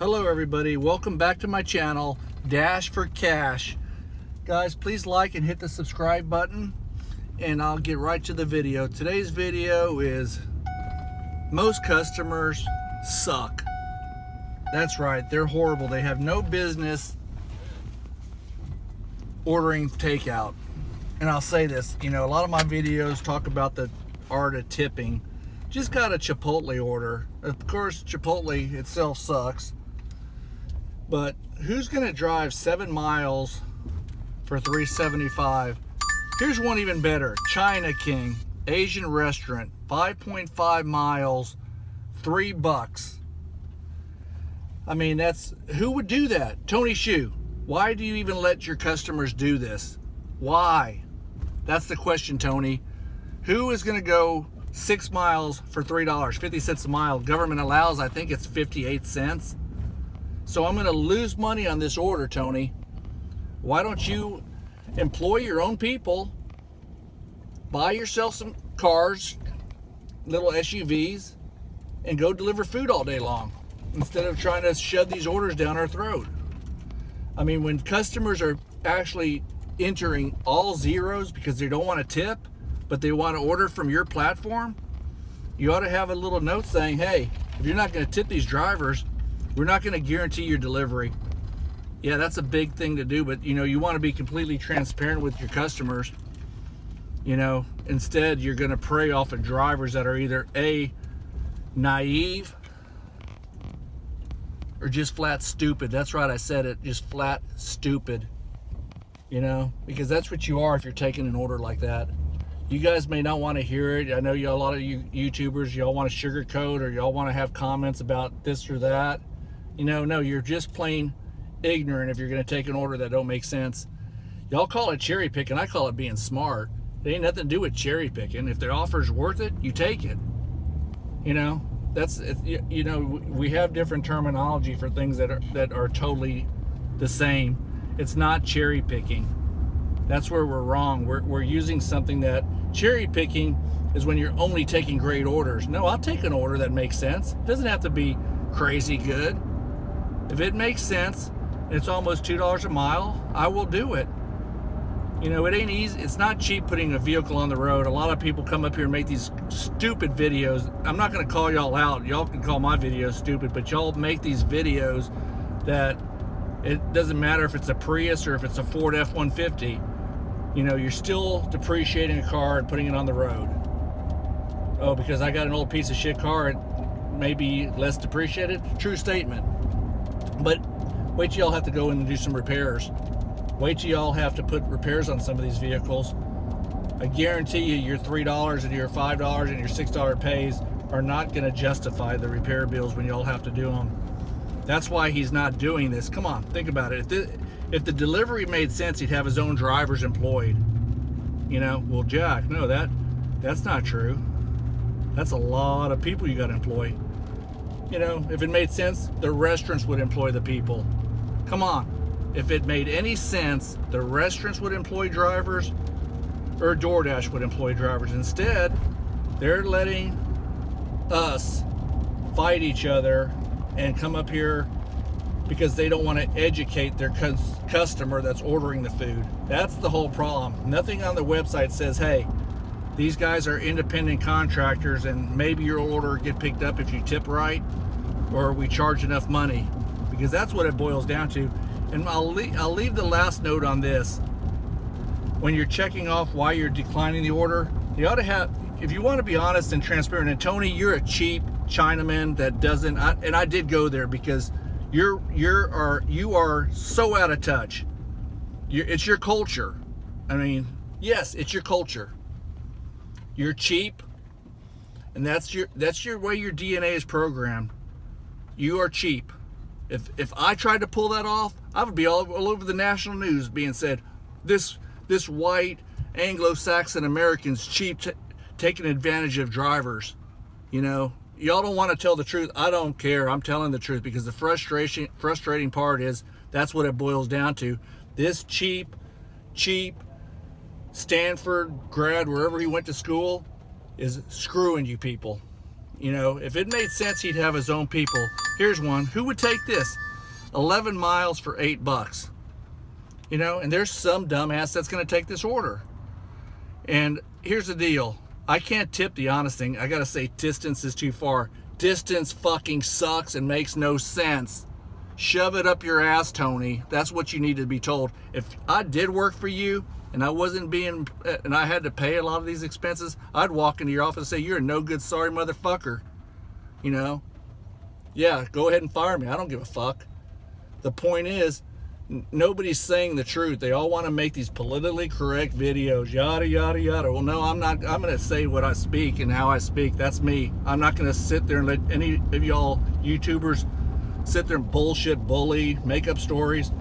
Hello everybody, welcome back to my channel, Dash for Cash. Guys, please like and hit the subscribe button and I'll get right to the video. Today's video is most customers suck. That's right, they're horrible. They have no business ordering takeout. And I'll say this, a lot of my videos talk about the art of tipping. Just got a Chipotle order. Of course, Chipotle itself sucks. But who's gonna drive 7 miles for $3.75? Here's one even better. China King, Asian restaurant, 5.5 miles, $3. I mean, who would do that? Tony Shu, why do you even let your customers do this? Why? That's the question, Tony. Who is gonna go 6 miles for $3, 50 cents a mile? Government allows, I think it's 58 cents. So I'm gonna lose money on this order, Tony. Why don't you employ your own people, buy yourself some cars, little SUVs, and go deliver food all day long instead of trying to shove these orders down our throat. I mean, when customers are actually entering all zeros because they don't want to tip, but they want to order from your platform, you ought to have a little note saying, hey, if you're not going to tip these drivers, we're not going to guarantee your delivery. Yeah, that's a big thing to do, but you want to be completely transparent with your customers. Instead you're going to prey off of drivers that are either A, naive, or just flat stupid. That's right, I said it, just flat stupid. Because that's what you are if you're taking an order like that. You guys may not want to hear it. I know a lot of you YouTubers, y'all want to sugarcoat or y'all want to have comments about this or that. No, you're just plain ignorant if you're going to take an order that don't make sense. Y'all call it cherry picking. I call it being smart. It ain't nothing to do with cherry picking. If the offer's worth it, you take it. We have different terminology for things that are totally the same. It's not cherry picking. That's where we're wrong. We're using something that cherry picking is when you're only taking great orders. No, I'll take an order that makes sense. It doesn't have to be crazy good. If it makes sense, and it's almost $2 a mile, I will do it. It ain't easy. It's not cheap putting a vehicle on the road. A lot of people come up here and make these stupid videos. I'm not going to call y'all out. Y'all can call my videos stupid, but y'all make these videos that it doesn't matter if it's a Prius or if it's a Ford F-150. You're still depreciating a car and putting it on the road. Oh, because I got an old piece of shit car, it may be less depreciated? True statement. But wait till y'all have to go in and do some repairs. Wait till y'all have to put repairs on some of these vehicles. I guarantee you your $3 and your $5 and your $6 pays are not going to justify the repair bills when y'all have to do them. That's why he's not doing this. Come on, think about it. If the delivery made sense, he'd have his own drivers employed. Well, Jack, no, that's not true. That's a lot of people you got to employ. If it made sense, the restaurants would employ the people. Come on. If it made any sense, the restaurants would employ drivers or Doordash would employ drivers. Instead, they're letting us fight each other and come up here because they don't want to educate their customer that's ordering the food. That's the whole problem. Nothing on the website says, hey, these guys are independent contractors and maybe your order will get picked up if you tip right or we charge enough money, because that's what it boils down to. And I'll leave the last note on this. When you're checking off why you're declining the order, you ought to have, if you want to be honest and transparent, and Tony, you're a cheap Chinaman that doesn't, and I did go there because you are so out of touch. It's your culture. I mean, yes, it's your culture. You're cheap, and that's your way your DNA is programmed. You are cheap. If I tried to pull that off, I would be all over the national news being said, this white Anglo-Saxon American's cheap, taking advantage of drivers. Y'all don't want to tell the truth. I don't care. I'm telling the truth because the frustrating part is that's what it boils down to. This cheap Stanford grad, wherever he went to school, is screwing you people. You know, if it made sense, he'd have his own people. Here's one. Who would take this? 11 miles for $8. You know, and there's some dumbass that's going to take this order. And here's the deal. I can't tip the honest thing. I got to say distance is too far. Distance fucking sucks and makes no sense. Shove it up your ass, Tony. That's what you need to be told. If I did work for you and I wasn't being, and I had to pay a lot of these expenses, I'd walk into your office and say, you're a no good, sorry motherfucker. You know? Yeah, go ahead and fire me. I don't give a fuck. The point is, nobody's saying the truth. They all want to make these politically correct videos, yada, yada, yada. Well, no, I'm not. I'm going to say what I speak and how I speak. That's me. I'm not going to sit there and let any of y'all YouTubers sit there and bullshit, bully, make up stories.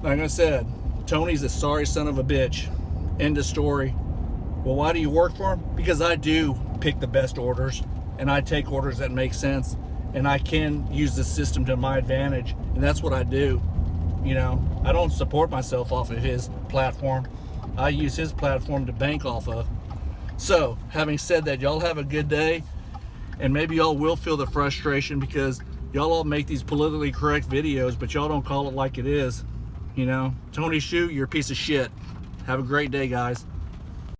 Like I said, Tony's a sorry son of a bitch. End of story. Well, why do you work for him? Because I do pick the best orders, and I take orders that make sense. And I can use the system to my advantage, and that's what I do. You know, I don't support myself off of his platform. I use his platform to bank off of. So, having said that, y'all have a good day, and maybe y'all will feel the frustration because y'all all make these politically correct videos, but y'all don't call it like it is. You know, Tony Shu, you're a piece of shit. Have a great day, guys.